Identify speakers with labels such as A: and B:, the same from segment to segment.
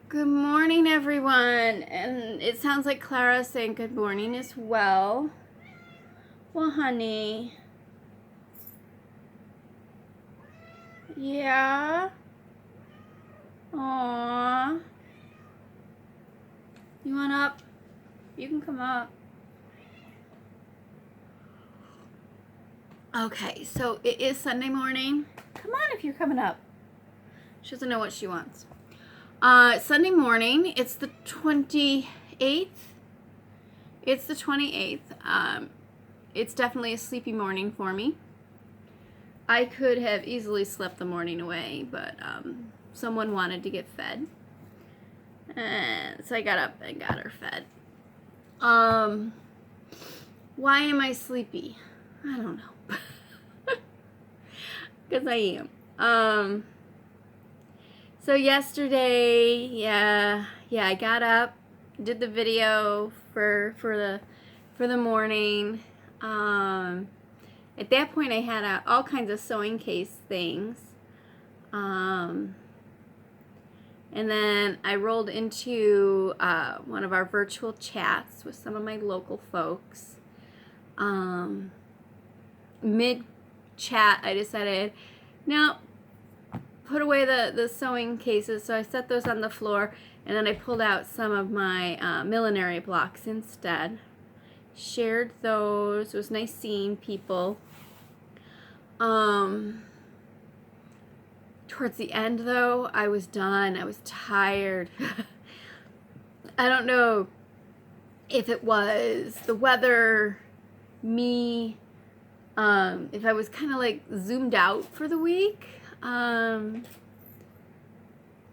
A: Good morning, everyone. And it sounds like Clara's saying good morning as well. Well, honey. Yeah. Aww. You want up? You can come up. Okay, so it is Sunday morning. Come on if you're coming up. She doesn't know what she wants. Sunday morning. It's the 28th. It's the 28th. It's definitely a sleepy morning for me. I could have easily slept the morning away, but someone wanted to get fed. And so I got up and got her fed. Why am I sleepy? I don't know. Because I am. So yesterday, I got up, did the video for the morning. At that point, I had all kinds of sewing case things. And then I rolled into one of our virtual chats with some of my local folks. Mid-chat, I decided, no, put away the sewing cases. So I set those on the floor, and then I pulled out some of my millinery blocks instead. Shared those. It was nice seeing people. Towards the end, though, I was done. I was tired. I don't know if it was the weather, me, if I was kind of like zoomed out for the week. I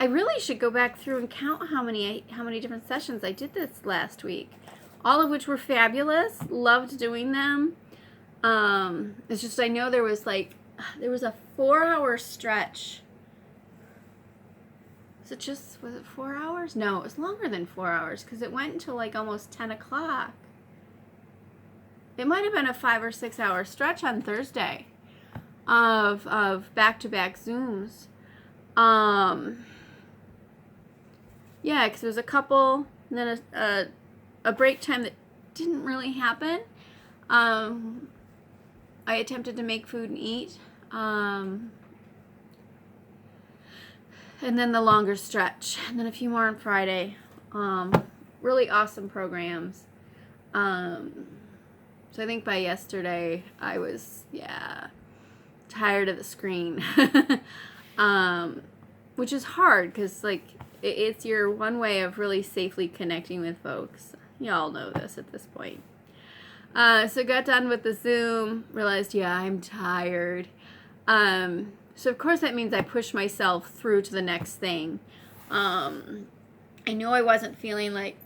A: really should go back through and count how many different sessions I did this last week. All of which were fabulous. Loved doing them. It's just I know there was a 4-hour stretch. Was it 4 hours? No, it was longer than 4 hours because it went until like almost 10 o'clock. It might have been a 5 or 6 hour stretch on Thursday of back-to-back Zooms. Yeah, because there was a couple, and then a break time that didn't really happen. I attempted to make food and eat. And then the longer stretch. And then a few more on Friday. Really awesome programs. So I think by yesterday, I was, tired of the screen. Which is hard because, it's your one way of really safely connecting with folks. Y'all know this at this point. So got done with the Zoom, realized, I'm tired. So of course that means I push myself through to the next thing. I know I wasn't feeling like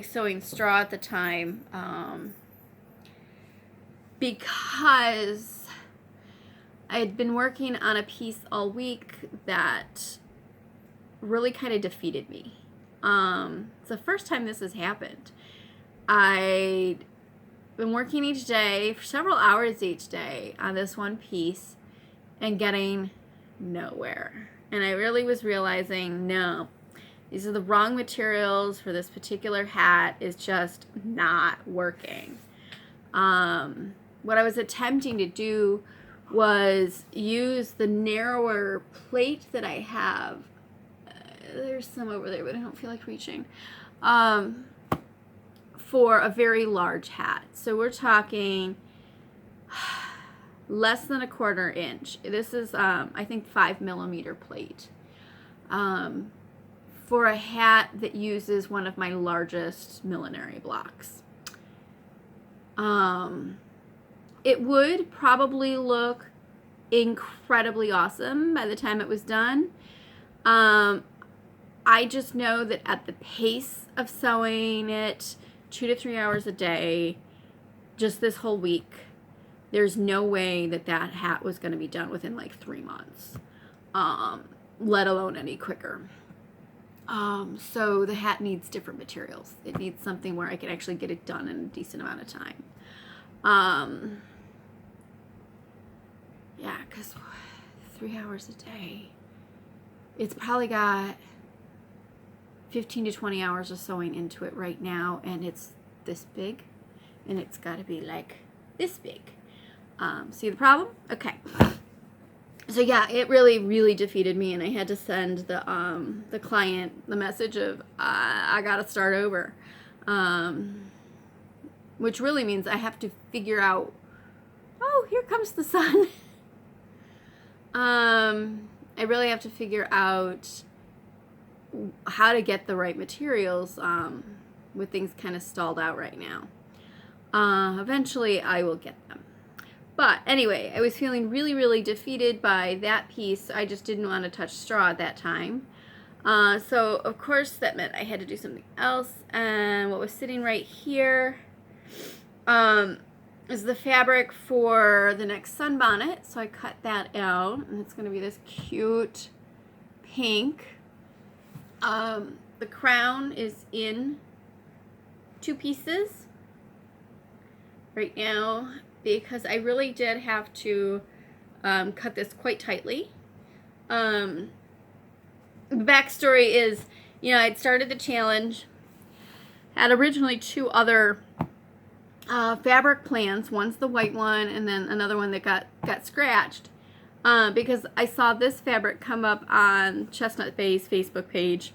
A: sewing straw at the time, because I had been working on a piece all week that really kind of defeated me. It's the first time this has happened. I'd been working each day for several hours each day on this one piece and getting nowhere. And I really was realizing, no, these are the wrong materials for this particular hat. Is just not working. What I was attempting to do was use the narrower plate that I have. There's some over there, but I don't feel like reaching. For a very large hat. So we're talking less than a 1/4 inch. This is, I think, 5mm plate. For a hat that uses one of my largest millinery blocks. It would probably look incredibly awesome by the time it was done. I just know that at the pace of sewing it 2 to 3 hours a day, just this whole week, there's no way that hat was going to be done within 3 months, let alone any quicker. So the hat needs different materials. It needs something where I can actually get it done in a decent amount of time. Because 3 hours a day, it's probably got 15 to 20 hours of sewing into it right now, and it's this big, and it's got to be like this big. See the problem? Okay. So yeah, it really, really defeated me, and I had to send the client the message of I gotta start over, which really means I have to figure out. Oh, here comes the sun. I really have to figure out how to get the right materials with things kind of stalled out right now. Eventually, I will get them. But anyway, I was feeling really, really defeated by that piece. I just didn't want to touch straw at that time. So, of course, that meant I had to do something else. And what was sitting right here is the fabric for the next sunbonnet. So I cut that out, and it's going to be this cute pink. The crown is in 2 pieces right now, because I really did have to cut this quite tightly. The backstory is, I'd started the challenge, had originally 2 other fabric plans. One's the white one, and then another one that got scratched, because I saw this fabric come up on Chestnut Bay's Facebook page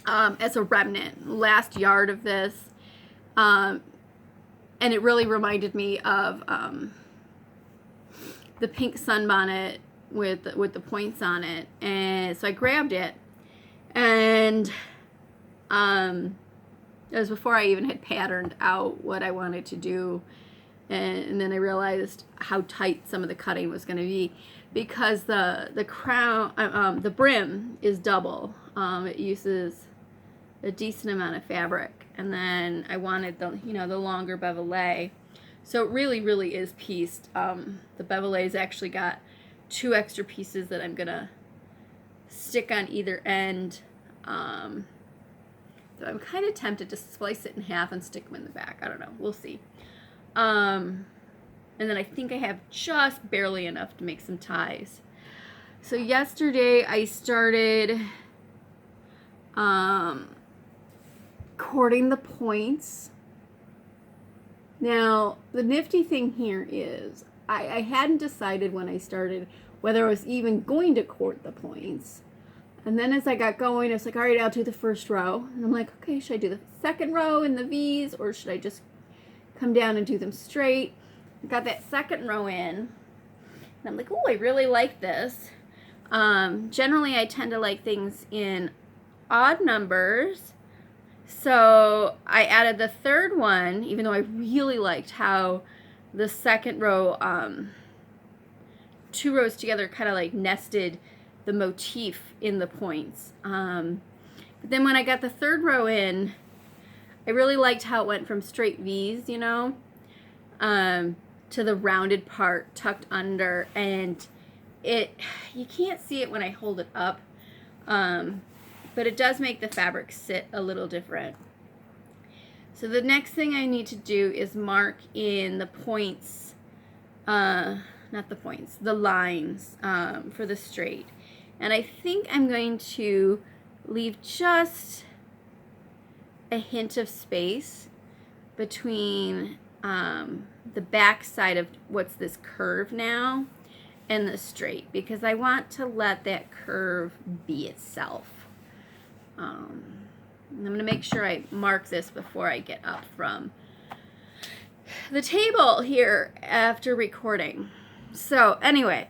A: as a remnant, last yard of this. And it really reminded me of the pink sunbonnet with the points on it, and so I grabbed it, and it was before I even had patterned out what I wanted to do, and then I realized how tight some of the cutting was going to be, because the crown, the brim is double. It uses a decent amount of fabric. And then I wanted the longer bevelet. So it really, really is pieced. The bevelet's actually got 2 extra pieces that I'm gonna stick on either end. So I'm kind of tempted to slice it in half and stick them in the back. I don't know. We'll see. And then I think I have just barely enough to make some ties. So yesterday I started cording the points. Now, the nifty thing here is I hadn't decided when I started whether I was even going to cord the points. And then as I got going, I was like, all right, I'll do the first row. And I'm like, okay, should I do the second row in the V's, or should I just come down and do them straight? I got that second row in, and I'm like, oh, I really like this. Generally, I tend to like things in odd numbers. So I added the third one, even though I really liked how the second row, 2 rows together kind of like nested the motif in the points. But then when I got the third row in, I really liked how it went from straight V's, to the rounded part tucked under, and you can't see it when I hold it up. But it does make the fabric sit a little different. So the next thing I need to do is mark in the points, not the points, the lines for the straight. And I think I'm going to leave just a hint of space between the back side of what's this curve now and the straight, because I want to let that curve be itself. I'm going to make sure I mark this before I get up from the table here after recording. So anyway,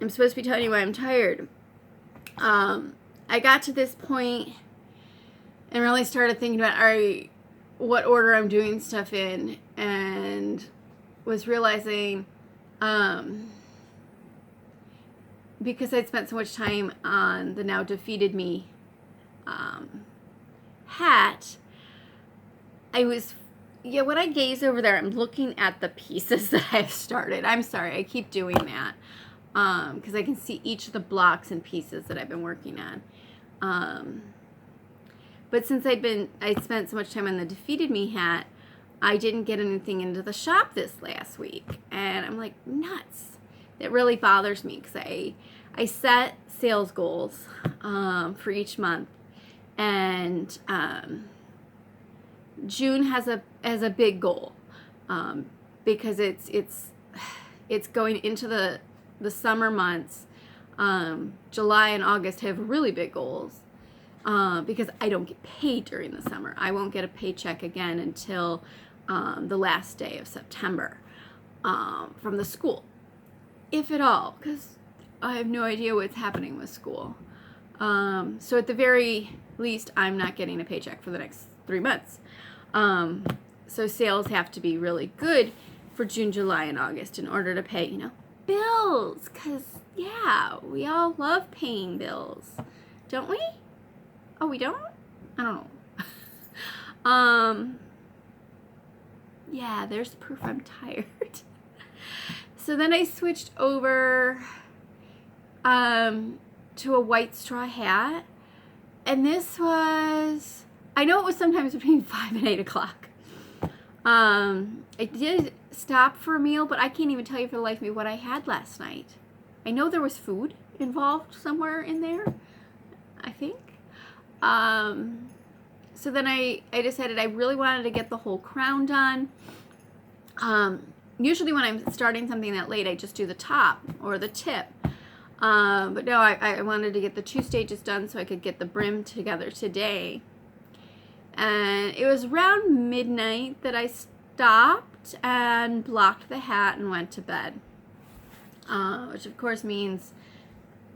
A: I'm supposed to be telling you why I'm tired. I got to this point and really started thinking about, all right, what order I'm doing stuff in, and was realizing, because I'd spent so much time on the now defeated me hat, when I gaze over there, I'm looking at the pieces that I've started. I'm sorry, I keep doing that, because I can see each of the blocks and pieces that I've been working on. But since I'd spent so much time on the defeated me hat, I didn't get anything into the shop this last week, and I'm like, nuts. That really bothers me, because I set sales goals for each month, And June has a big goal, because it's going into the summer months. July and August have really big goals, because I don't get paid during the summer. I won't get a paycheck again until the last day of September, from the school, if at all, because I have no idea what's happening with school. So at the very least, I'm not getting a paycheck for the next 3 months. So sales have to be really good for June, July, and August in order to pay, bills. Because, yeah, we all love paying bills. Don't we? Oh, we don't? I don't know. Yeah, there's proof I'm tired. So then I switched over to a white straw hat. And this was, I know it was sometimes between 5 and 8 o'clock. I did stop for a meal, but I can't even tell you for the life of me what I had last night. I know there was food involved somewhere in there, I think. So then I decided I really wanted to get the whole crown done. Usually when I'm starting something that late, I just do the top or the tip. But no, I wanted to get the 2 stages done so I could get the brim together today. And it was around midnight that I stopped and blocked the hat and went to bed. Which of course means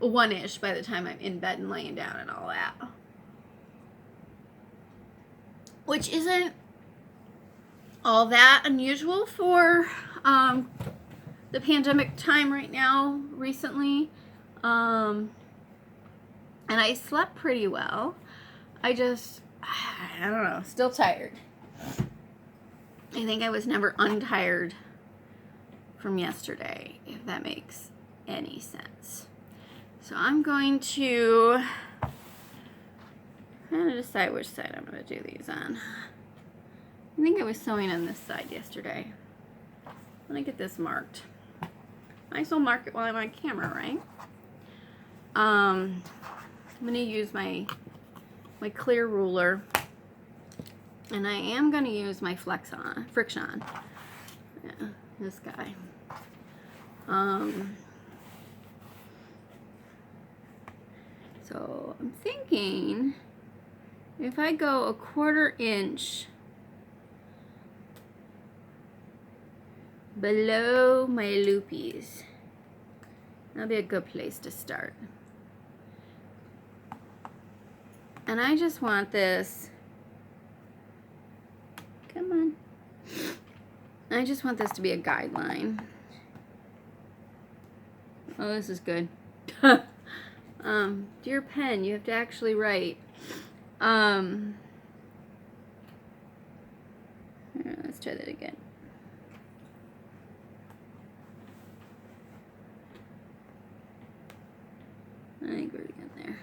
A: 1-ish by the time I'm in bed and laying down and all that. Which isn't all that unusual for the pandemic time right now, recently. And I slept pretty well. I don't know, still tired. I think I was never untired from yesterday, if that makes any sense. So I'm going to decide which side I'm going to do these on. I think I was sewing on this side yesterday. Let me get this marked. I still mark it while I'm on camera, right? I'm going to use my clear ruler, and I am going to use my Frixion. Yeah, this guy. So I'm thinking if I go 1/4 inch below my loopies, that'll be a good place to start. And I just want this, come on, I just want this to be a guideline. Oh, this is good. Dear pen, you have to actually write. Let's try that again. I think we're getting there.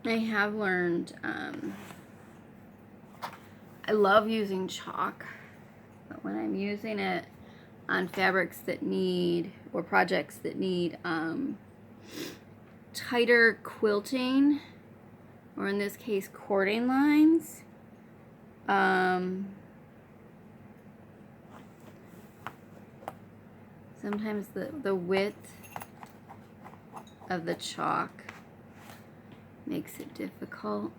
A: I have learned, I love using chalk, but when I'm using it on fabrics that need, or projects that need tighter quilting, or in this case cording lines, sometimes the width of the chalk makes it difficult.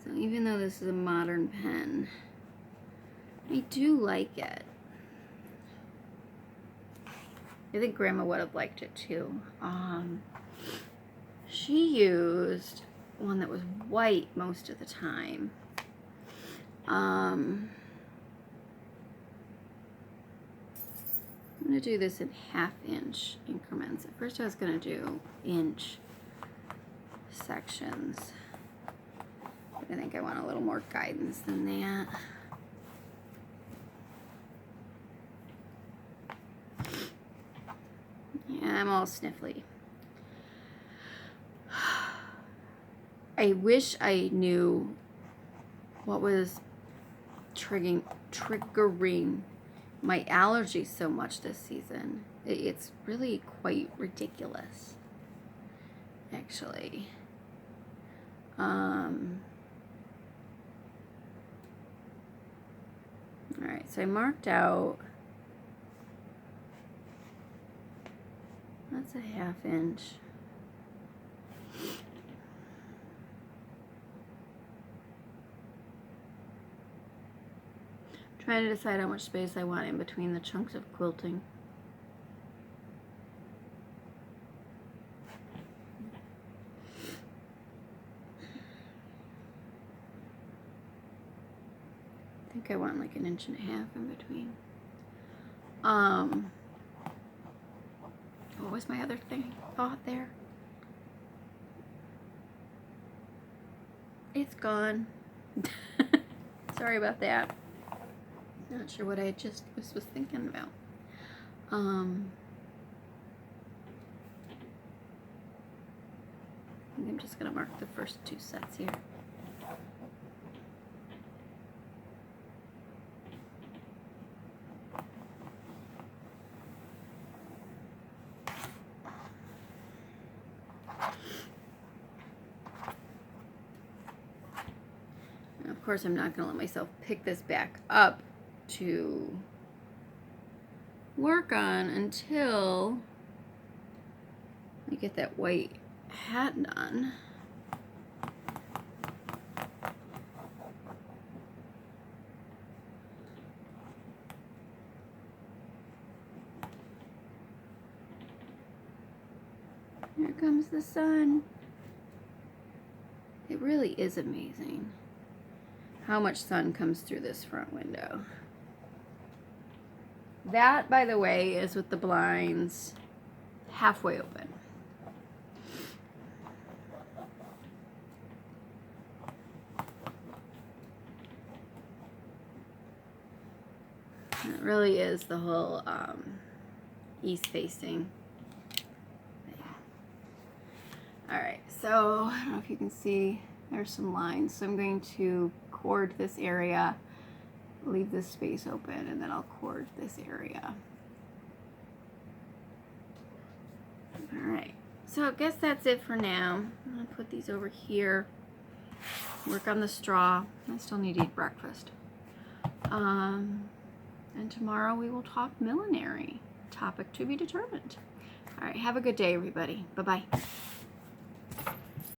A: So even though this is a modern pen, I do like it. I think Grandma would have liked it too. She used one that was white most of the time. I'm going to do this in 1/2 inch increments. At first I was going to do inch sections, but I think I want a little more guidance than that. Yeah, I'm all sniffly. I wish I knew what was triggering my allergies so much this season. It's really quite ridiculous, actually. Alright, so I marked out, that's a 1/2 inch. Trying to decide how much space I want in between the chunks of quilting. I think I want like 1.5 inches in between. What was my other thought there? It's gone. Sorry about that. Not sure what I just was thinking about. I think I'm just gonna mark the first 2 sets here. And of course, I'm not gonna let myself pick this back up to work on until I get that white hat done. Here comes the sun. It really is amazing how much sun comes through this front window. That, by the way, is with the blinds halfway open. It really is the whole east facing thing. Alright, so I don't know if you can see, there's some lines. So I'm going to cord this area, leave this space open, and then I'll cord this area. Alright, so I guess that's it for now. I'm going to put these over here, work on the straw. I still need to eat breakfast. And tomorrow we will talk millinery. Topic to be determined. Alright, have a good day, everybody. Bye-bye.